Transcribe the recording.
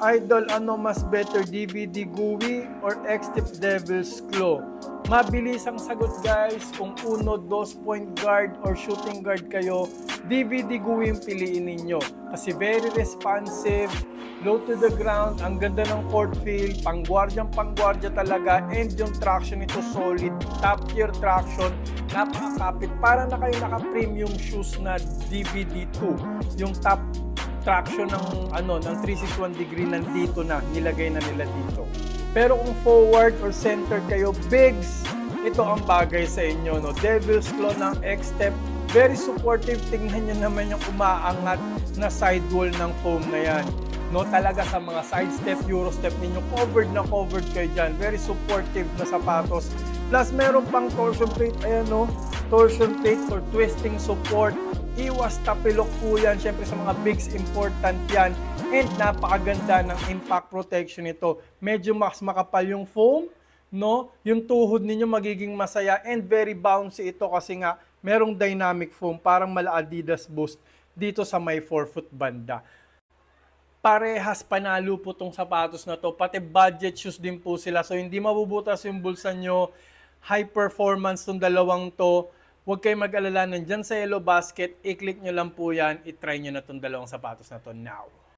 Idol, ano mas better, DVD GUI or X-Tip Devil's Claw? Mabilis ang sagot guys, kung 1, 2 point guard or shooting guard kayo, DVD GUI yung piliin ninyo. Kasi very responsive, low to the ground, ang ganda ng court feel, pangguardyang pangguardya talaga, and yung traction nito solid, top tier traction, napakakapit, para na kayo naka-premium shoes na DVD2, yung top traction ng ng 361 degree nandito na, nilagay na nila dito. Pero kung forward or center kayo, bigs, ito ang bagay sa inyo, no? Devil's Claw ng X-Step, very supportive. Tingnan nyo naman yung umaangat na sidewall ng foam na yan, no? Talaga sa mga side step, euro step ninyo, covered na covered kayo dyan. Very supportive na sapatos. Plus, meron pang torsion plate, ayan, no? Torsion plate for twisting support. Iwas tapilok po yan. Siyempre sa mga bigs, important yan. And napakaganda ng impact protection nito. Medyo mas makapal yung foam, no? Yung tuhod ninyo magiging masaya, and very bouncy ito kasi nga merong dynamic foam, parang mala Adidas Boost dito sa may forefoot banda. Parehas panalo po tong sapatos na to. Pati budget shoes din po sila. So hindi mabubutas yung bulsa nyo. High performance tong dalawang to. Huwag kayong mag-alala, nandyan sa yellow basket, i-click nyo lang po yan, i-try nyo na itong dalawang sapatos na to now.